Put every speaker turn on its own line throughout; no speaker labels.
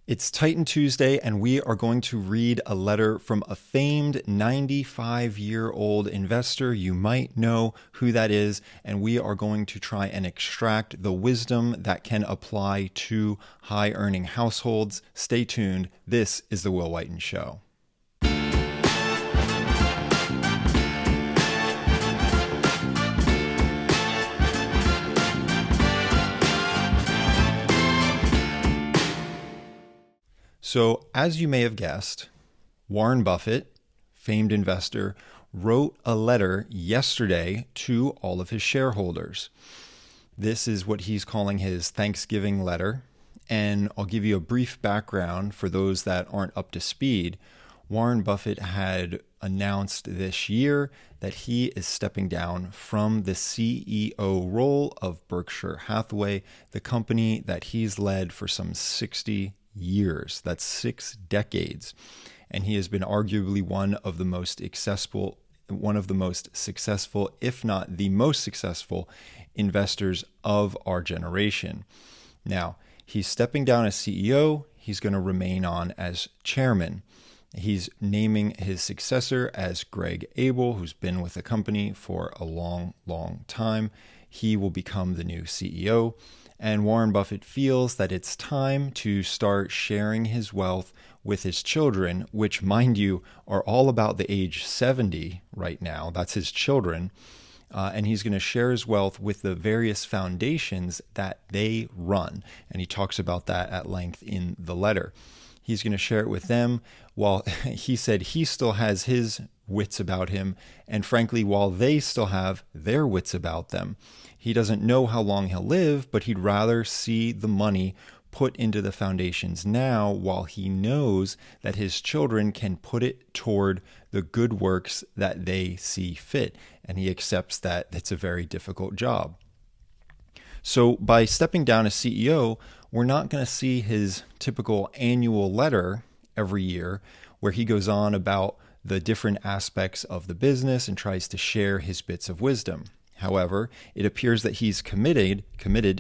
It's Titan Tuesday, and we are going to read a letter from a famed 95-year-old investor. You might know who that is, and we are going to try and extract the wisdom that can apply to high-earning households. Stay tuned. This is The Will Whiten Show. So, as you may have guessed, Warren Buffett, famed investor, wrote a letter yesterday to all of his shareholders. This is what he's calling his Thanksgiving letter, and I'll give you a brief background for those that aren't up to speed. Warren Buffett had announced this year that he is stepping down from the CEO role of Berkshire Hathaway, the company that he's led for some 60 years. That's 6 decades. And he has been arguably one of the most successful, if not the most successful investors of our generation. Now, he's stepping down as CEO. He's going to remain on as chairman. He's naming his successor as Greg Abel, who's been with the company for a long, long time. He will become the new CEO. And Warren Buffett feels that it's time to start sharing his wealth with his children, which, mind you, are all about the age 70 right now. That's his children. And he's going to share his wealth with the various foundations that they run. And he talks about that at length in the letter. He's going to share it with them while he said he still has his wits about him. And frankly, while they still have their wits about them. He doesn't know how long he'll live, but he'd rather see the money put into the foundations now while he knows that his children can put it toward the good works that they see fit. And he accepts that it's a very difficult job. So by stepping down as CEO, we're not going to see his typical annual letter every year where he goes on about the different aspects of the business and tries to share his bits of wisdom. However, it appears that he's committed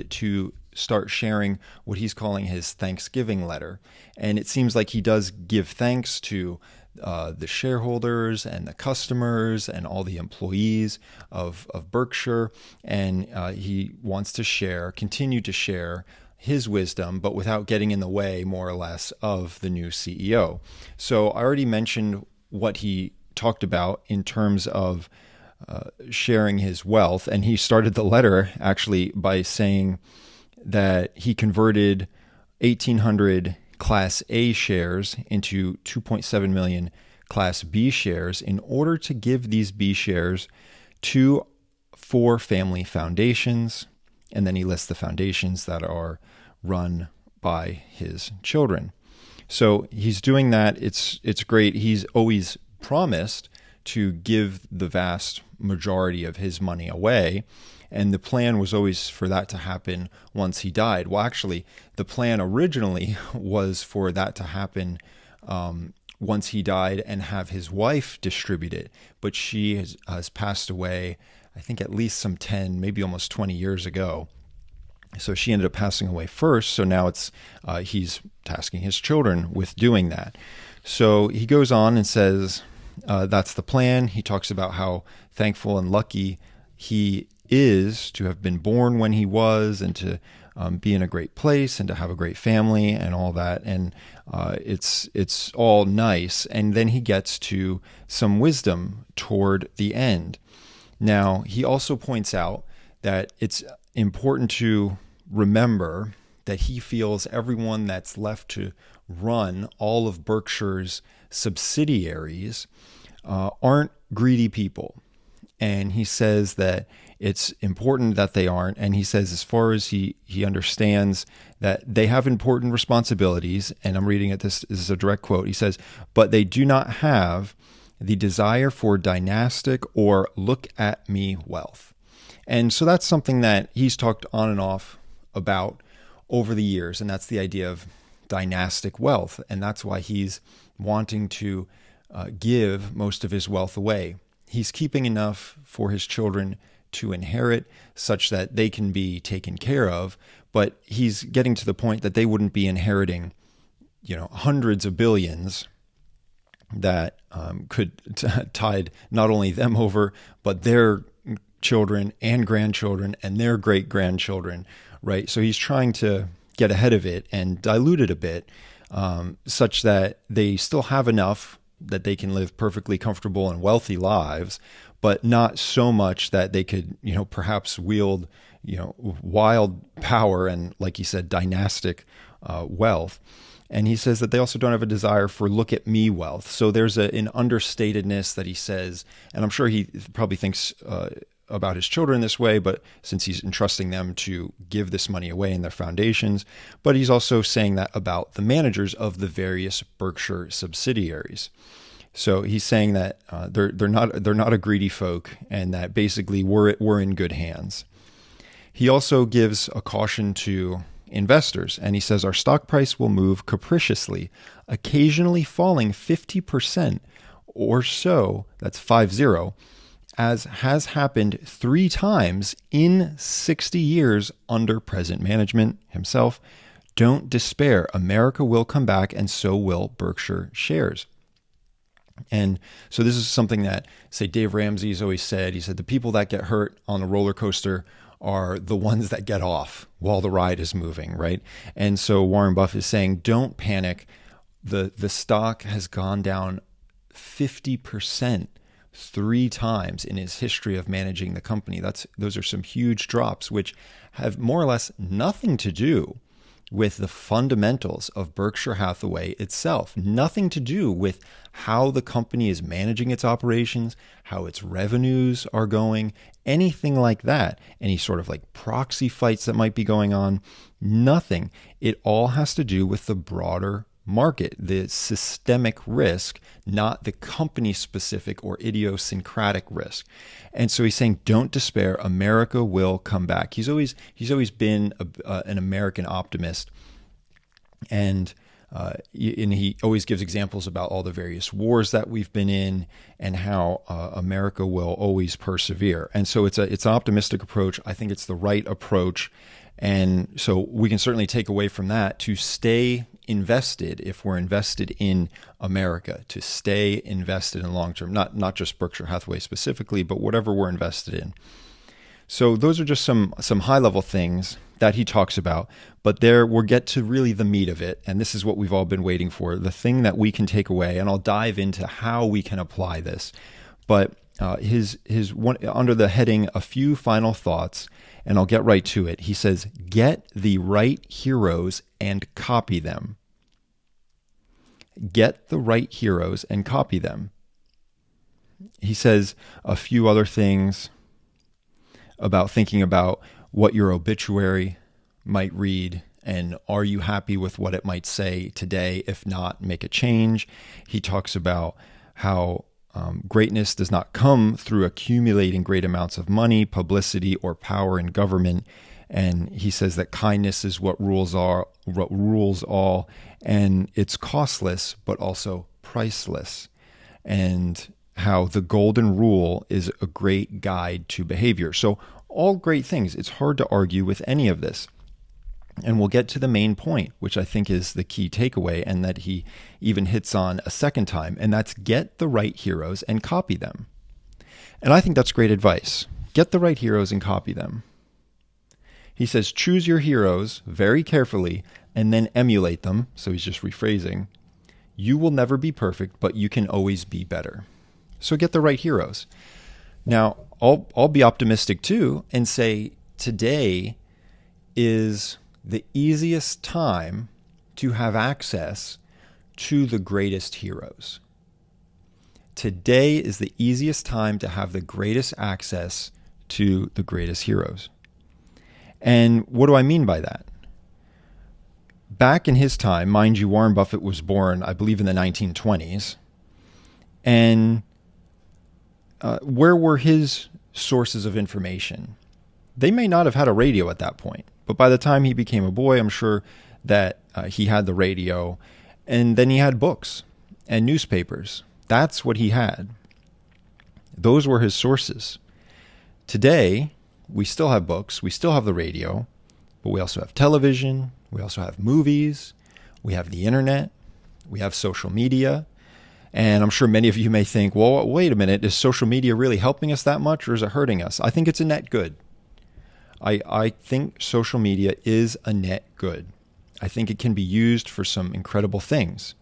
to start sharing what he's calling his Thanksgiving letter. And it seems like he does give thanks to the shareholders and the customers and all the employees of Berkshire. And he wants to continue to share his wisdom, but without getting in the way, more or less, of the new CEO. So I already mentioned what he talked about in terms of sharing his wealth. And he started the letter actually by saying that he converted 1,800 Class A shares into 2.7 million Class B shares in order to give these B shares to 4 family foundations. And then he lists the foundations that are run by his children. So he's doing that. It's great. He's always promised to give the vast majority of his money away. And the plan was always for that to happen once he died. Well, actually, the plan originally was for that to happen once he died and have his wife distribute it. But she has passed away, I think at least some 10, maybe almost 20 years ago. So she ended up passing away first. So now he's tasking his children with doing that. So he goes on and says, that's the plan. He talks about how thankful and lucky he is to have been born when he was and to be in a great place and to have a great family and all that. And it's all nice. And then he gets to some wisdom toward the end. Now, he also points out that it's important to remember that he feels everyone that's left to run all of Berkshire's subsidiaries aren't greedy people. And he says that it's important that they aren't. And he says, as far as he understands, that they have important responsibilities. And I'm reading it, this is a direct quote. He says, but they do not have the desire for dynastic or look at me wealth. And so that's something that he's talked on and off about over the years. And that's the idea of dynastic wealth. And that's why he's wanting to give most of his wealth away. He's keeping enough for his children to inherit such that they can be taken care of, but he's getting to the point that they wouldn't be inheriting hundreds of billions that could tide not only them over, but their children and grandchildren and their great grandchildren, right? So he's trying to get ahead of it and dilute it a bit, such that they still have enough that they can live perfectly comfortable and wealthy lives, but not so much that they could, perhaps wield, wild power and, like he said, dynastic wealth. And he says that they also don't have a desire for look at me wealth. So there's an understatedness that he says, and I'm sure he probably thinks about his children this way, but since he's entrusting them to give this money away in their foundations, but he's also saying that about the managers of the various Berkshire subsidiaries. So he's saying that they're not a greedy folk, and that basically we're in good hands. He also gives a caution to investors, and he says our stock price will move capriciously, occasionally falling 50% or so, that's 50, as has happened 3 times in 60 years under present management himself. Don't despair. America will come back, and so will Berkshire shares. And so this is something that, say, Dave Ramsey's always said. He said the people that get hurt on the roller coaster are the ones that get off while the ride is moving, right? And so Warren Buffett is saying, don't panic. The stock has gone down 50% 3 times in his history of managing the company. Those are some huge drops, which have more or less nothing to do with the fundamentals of Berkshire Hathaway itself, nothing to do with how the company is managing its operations, how its revenues are going, anything like that. Any sort of like proxy fights that might be going on, nothing. It all has to do with the broader market, the systemic risk, not the company specific or idiosyncratic risk. And so he's saying, don't despair. America will come back. He's always been an American optimist. And he always gives examples about all the various wars that we've been in and how America will always persevere. And so it's an optimistic approach. I think it's the right approach. And so we can certainly take away from that to stay invested, if we're invested in America, to stay invested in long term, not just Berkshire Hathaway specifically, but whatever we're invested in. So those are just some high level things that he talks about, but there we'll get to really the meat of it. And this is what we've all been waiting for, the thing that we can take away. And I'll dive into how we can apply this. But his one under the heading, a few final thoughts, and I'll get right to it. He says, get the right heroes and copy them. Get the right heroes and copy them. He says a few other things about thinking about what your obituary might read, and are you happy with what it might say today? If not, make a change. He talks about how greatness does not come through accumulating great amounts of money, publicity, or power in government. And he says that kindness is what rules all, and it's costless, but also priceless. And how the golden rule is a great guide to behavior. So all great things. It's hard to argue with any of this. And we'll get to the main point, which I think is the key takeaway, and that he even hits on a second time, and that's get the right heroes and copy them. And I think that's great advice. Get the right heroes and copy them. He says, choose your heroes very carefully and then emulate them. So he's just rephrasing. You will never be perfect, but you can always be better. So get the right heroes. Now, I'll be optimistic too and say today is the easiest time to have access to the greatest heroes. Today is the easiest time to have the greatest access to the greatest heroes. And what do I mean by that? Back in his time, mind you, Warren Buffett was born, I believe, in the 1920s. And where were his sources of information? They may not have had a radio at that point, but by the time he became a boy, I'm sure that he had the radio, and then he had books and newspapers. That's what he had. Those were his sources. Today, we still have books, we still have the radio, but we also have television, we also have movies, we have the internet, we have social media. And I'm sure many of you may think, well, wait a minute, is social media really helping us that much or is it hurting us? I think it's a net good. I think social media is a net good. I think it can be used for some incredible things,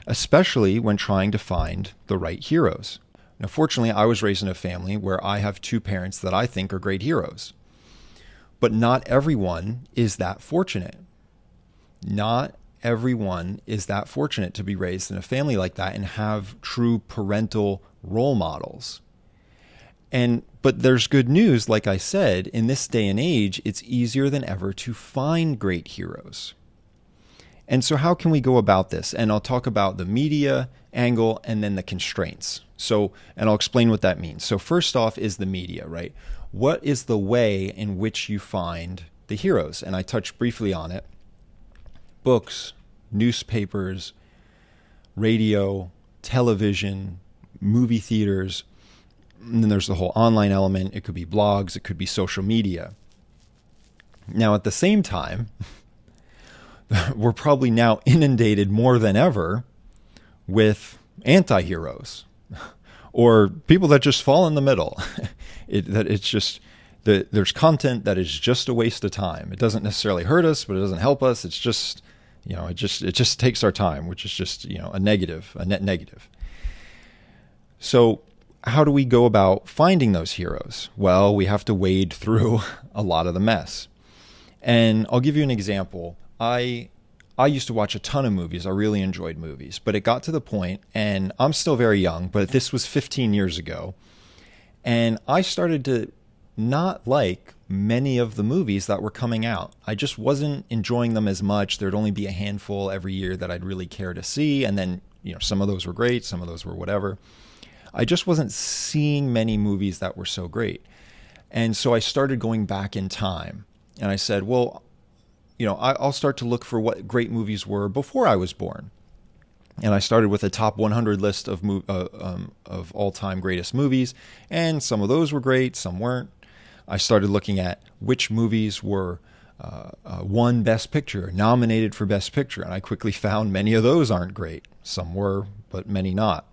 especially when trying to find the right heroes. Now, fortunately, I was raised in a family where I have two parents that I think are great heroes. But not everyone is that fortunate. Not everyone is that fortunate to be raised in a family like that and have true parental role models. But there's good news, like I said, in this day and age, it's easier than ever to find great heroes. And so how can we go about this? And I'll talk about the media angle and then the constraints. And I'll explain what that means. So first off is the media, right? What is the way in which you find the heroes? And I touched briefly on it. Books, newspapers, radio, television, movie theaters. And then there's the whole online element. It could be blogs. It could be social media. Now, at the same time, we're probably now inundated more than ever with anti-heroes or people that just fall in the middle. There's content that is just a waste of time. It doesn't necessarily hurt us, but it doesn't help us. It's just, it just takes our time, which is just, a net negative. So how do we go about finding those heroes? Well, we have to wade through a lot of the mess. And I'll give you an example. I used to watch a ton of movies. I really enjoyed movies, but it got to the point, and I'm still very young, but this was 15 years ago, and I started to not like many of the movies that were coming out. I just wasn't enjoying them as much. There'd only be a handful every year that I'd really care to see, and then, some of those were great, some of those were whatever. I just wasn't seeing many movies that were so great. And so I started going back in time, and I said, well, I'll start to look for what great movies were before I was born. And I started with a top 100 list of all-time greatest movies, and some of those were great, some weren't. I started looking at which movies were won Best Picture, nominated for Best Picture, and I quickly found many of those aren't great. Some were, but many not.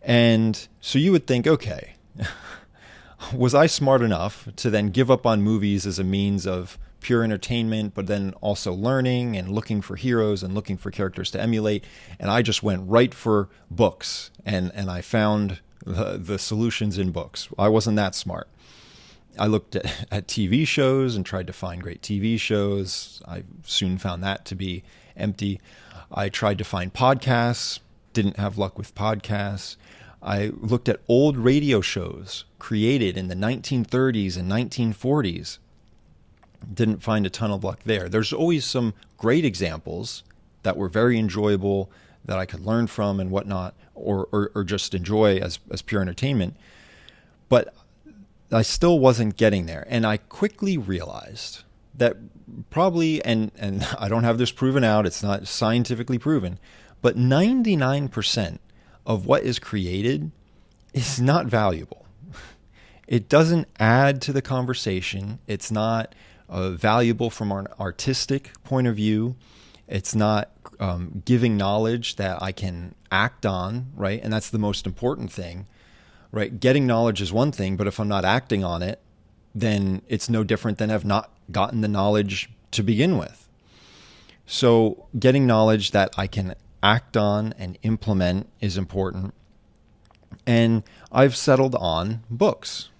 And so you would think, okay, was I smart enough to then give up on movies as a means of pure entertainment, but then also learning and looking for heroes and looking for characters to emulate? And I just went right for books, and I found the solutions in books. I wasn't that smart. I looked at TV shows and tried to find great TV shows. I soon found that to be empty. I tried to find podcasts, didn't have luck with podcasts. I looked at old radio shows created in the 1930s and 1940s. Didn't find a ton of luck there. There's always some great examples that were very enjoyable that I could learn from and whatnot, or just enjoy as pure entertainment. But I still wasn't getting there. And I quickly realized that probably, and I don't have this proven out, it's not scientifically proven, but 99% of what is created is not valuable. It doesn't add to the conversation. It's not valuable from an artistic point of view. It's not giving knowledge that I can act on, right? And that's the most important thing, right? Getting knowledge is one thing, but if I'm not acting on it, then it's no different than I've not gotten the knowledge to begin with. So getting knowledge that I can act on and implement is important. And I've settled on books.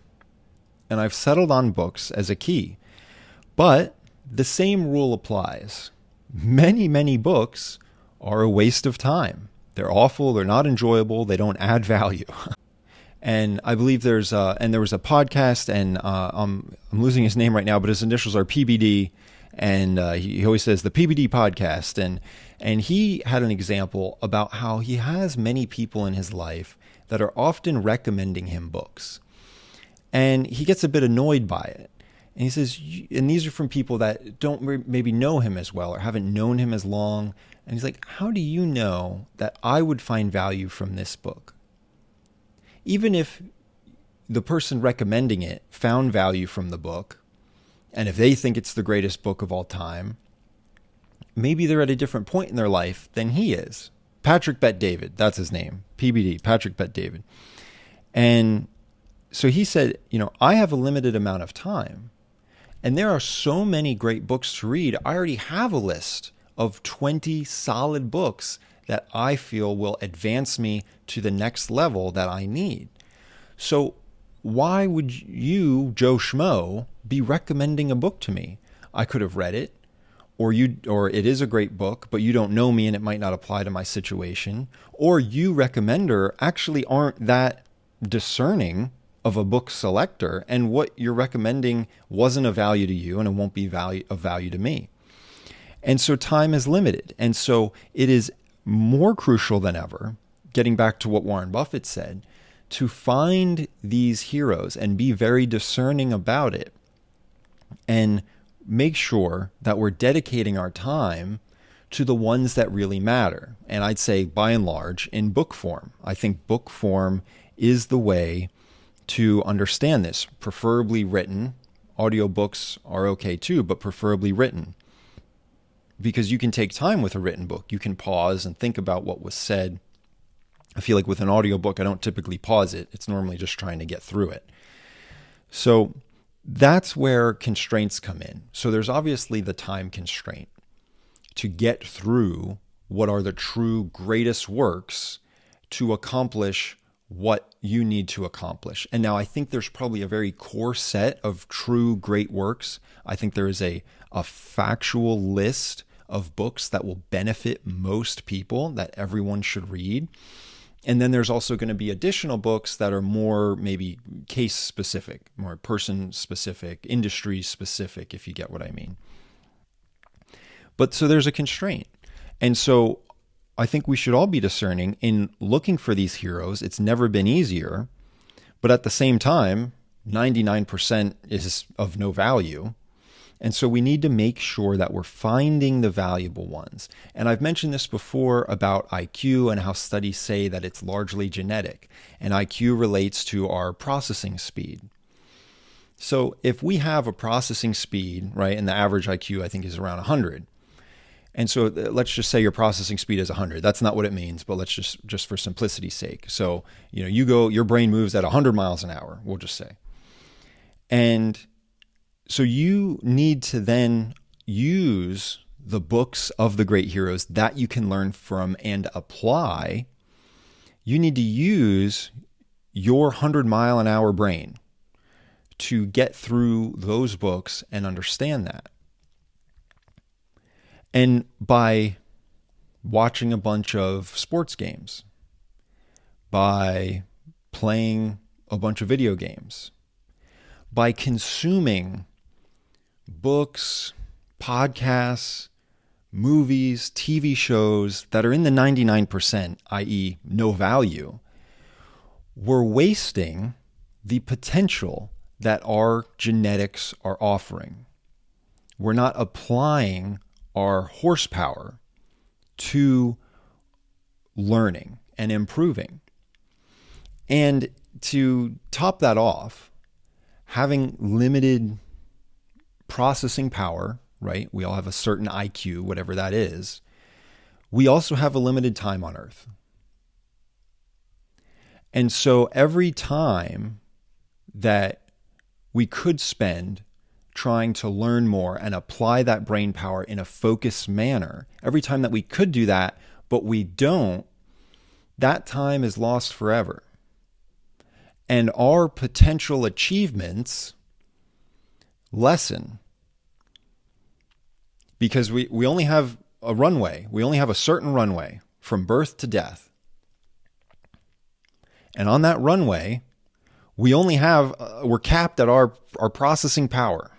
And I've settled on books as a key. But the same rule applies. Many, many books are a waste of time. They're awful, they're not enjoyable, they don't add value. And I believe there was a podcast, and I'm losing his name right now, but his initials are PBD, and he always says the PBD podcast, and he had an example about how he has many people in his life that are often recommending him books, and he gets a bit annoyed by it. And he says, and these are from people that don't maybe know him as well or haven't known him as long. And he's like, how do you know that I would find value from this book? Even if the person recommending it found value from the book, and if they think it's the greatest book of all time, maybe they're at a different point in their life than he is. Patrick Bet David, that's his name, PBD, Patrick Bet David. And so he said, I have a limited amount of time, and there are so many great books to read. I already have a list of 20 solid books that I feel will advance me to the next level that I need. So why would you, Joe Schmo, be recommending a book to me? I could have read it, or it is a great book, but you don't know me and it might not apply to my situation. Or you, recommender, actually aren't that discerning of a book selector, and what you're recommending wasn't of value to you and it won't be of value to me. And so time is limited. And so it is more crucial than ever, getting back to what Warren Buffett said, to find these heroes and be very discerning about it and make sure that we're dedicating our time to the ones that really matter. And I'd say by and large in book form. I think book form is the way to understand this, preferably written. Audiobooks are okay too, but preferably written. Because you can take time with a written book. You can pause and think about what was said. I feel like with an audiobook, I don't typically pause it. It's normally just trying to get through it. So that's where constraints come in. So there's obviously the time constraint to get through what are the true greatest works to accomplish what you need to accomplish. And now I think there's probably a very core set of true great works. I think there is a factual list of books that will benefit most people, that everyone should read. And then there's also going to be additional books that are more maybe case specific, more person specific, industry specific, if you get what I mean. But so there's a constraint. And so I think we should all be discerning in looking for these heroes. It's never been easier, but at the same time, 99% is of no value. And so we need to make sure that we're finding the valuable ones. And I've mentioned this before about IQ and how studies say that it's largely genetic. And IQ relates to our processing speed. So if we have a processing speed, right, and the average IQ I think is around 100. And so let's just say your processing speed is 100. That's not what it means, but let's just for simplicity's sake. So, your brain moves at 100 miles an hour, we'll just say. And so you need to then use the books of the great heroes that you can learn from and apply. You need to use your 100-mile-an-hour brain to get through those books and understand that. And by watching a bunch of sports games, by playing a bunch of video games, by consuming books, podcasts, movies, TV shows that are in the 99%, i.e. no value, we're wasting the potential that our genetics are offering. We're not applying our horsepower to learning and improving. And to top that off, having limited processing power, right? We all have a certain IQ, whatever that is. We also have a limited time on Earth. And so every time that we could spend trying to learn more and apply that brain power in a focused manner, every time that we could do that, but we don't, that time is lost forever. And our potential achievements lessen because we only have a runway. We only have a certain runway from birth to death. And on that runway, we only have, we're capped at our processing power.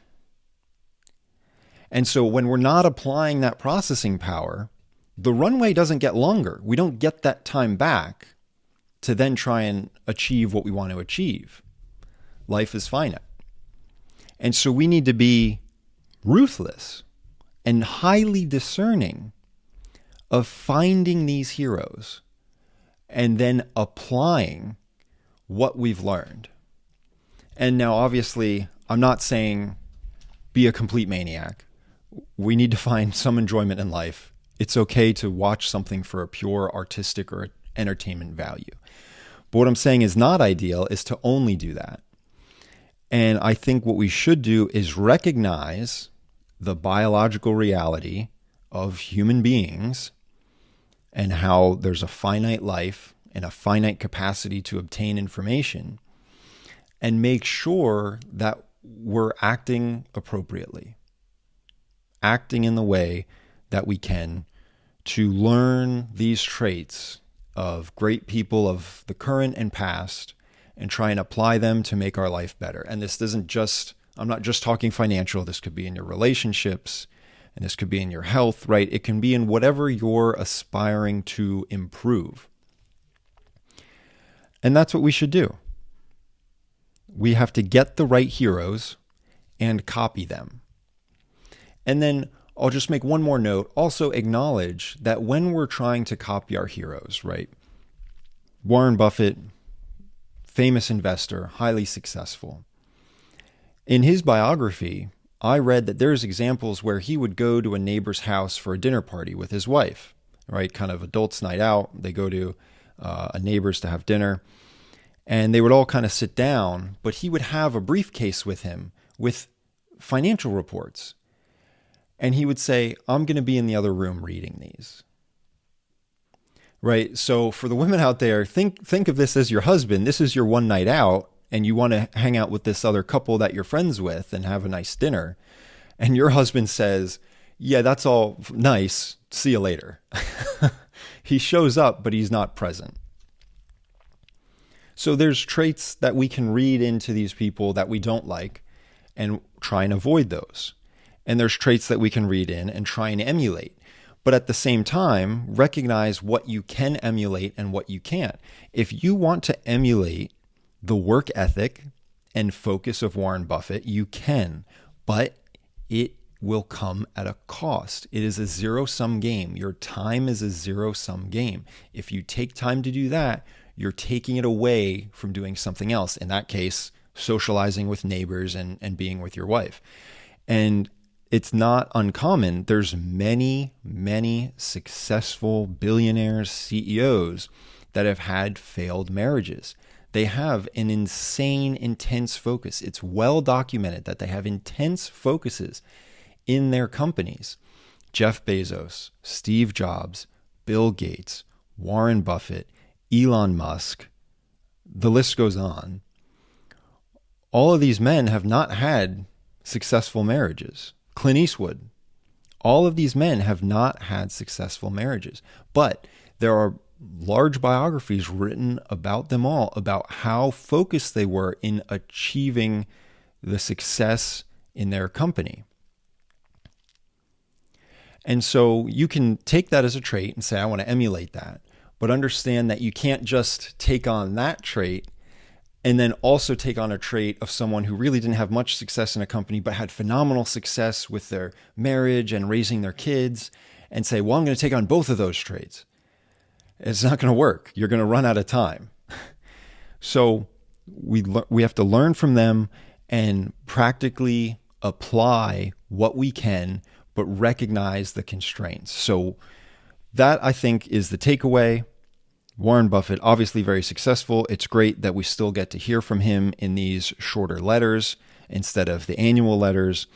And so when we're not applying that processing power, the runway doesn't get longer. We don't get that time back to then try and achieve what we want to achieve. Life is finite. And so we need to be ruthless and highly discerning of finding these heroes and then applying what we've learned. And now, obviously, I'm not saying be a complete maniac. we need to find some enjoyment in life. It's okay to watch something for a pure artistic or entertainment value. But what I'm saying is not ideal is to only do that. And I think what we should do is recognize the biological reality of human beings and how there's a finite life and a finite capacity to obtain information, and make sure that we're acting appropriately, acting in the way that we can to learn these traits of great people of the current and past and try and apply them to make our life better. And this isn't just, I'm not just talking financial, this could be in your relationships, and this could be in your health, right? It can be in whatever you're aspiring to improve. And that's what we should do. We have to get the right heroes and copy them. And then I'll just make one more note. Also acknowledge that when we're trying to copy our heroes, right? Warren Buffett, famous investor, highly successful. In his biography, I read that there's examples where he would go to a neighbor's house for a dinner party with his wife, right? Kind of adults' night out. They go to a neighbor's to have dinner, and they would all kind of sit down, but he would have a briefcase with him with financial reports. And he would say, I'm going to be in the other room reading these. Right? So for the women out there, think of this as your husband. This is your one night out, and you want to hang out with this other couple that you're friends with and have a nice dinner. And your husband says, yeah, that's all nice. See you later. He shows up, but he's not present. So there's traits that we can read into these people that we don't like and try and avoid those. And there's traits that we can read in and try and emulate. But at the same time, recognize what you can emulate and what you can't. If you want to emulate the work ethic and focus of Warren Buffett, you can, but it will come at a cost. It is a zero-sum game. Your time is a zero-sum game. If you take time to do that, you're taking it away from doing something else. In that case, socializing with neighbors and being with your wife. And it's not uncommon. There's many, many successful billionaires, CEOs that have had failed marriages. They have an insane, intense focus. It's well documented that they have intense focuses in their companies. Jeff Bezos, Steve Jobs, Bill Gates, Warren Buffett, Elon Musk, the list goes on. All of these men have not had successful marriages. Clint Eastwood, all of these men have not had successful marriages, but there are large biographies written about them all, about how focused they were in achieving the success in their company. And so you can take that as a trait and say, I want to emulate that, but understand that you can't just take on that trait and then also take on a trait of someone who really didn't have much success in a company, but had phenomenal success with their marriage and raising their kids, and say, well, I'm going to take on both of those traits. It's not going to work. You're going to run out of time. So we have to learn from them and practically apply what we can, but recognize the constraints. So that, I think, is the takeaway. Warren Buffett, obviously very successful. It's great that we still get to hear from him in these shorter letters instead of the annual letters.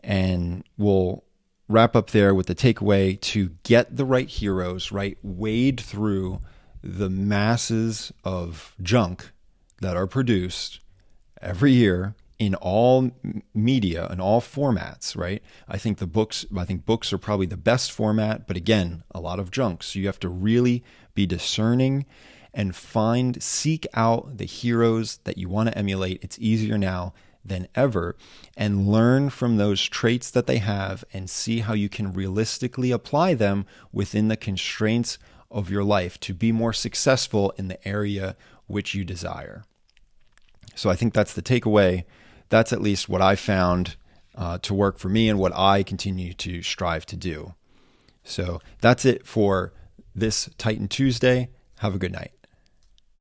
And we'll wrap up there with the takeaway to get the right heroes, right? Wade through the masses of junk that are produced every year in all media and all formats, right? I think books are probably the best format, but again, a lot of junk. So you have to really be discerning and seek out the heroes that you want to emulate. It's easier now than ever, and learn from those traits that they have and see how you can realistically apply them within the constraints of your life to be more successful in the area which you desire. So I think that's the takeaway. That's at least what I found to work for me and what I continue to strive to do. So that's it for this Titan Tuesday. Have a good night.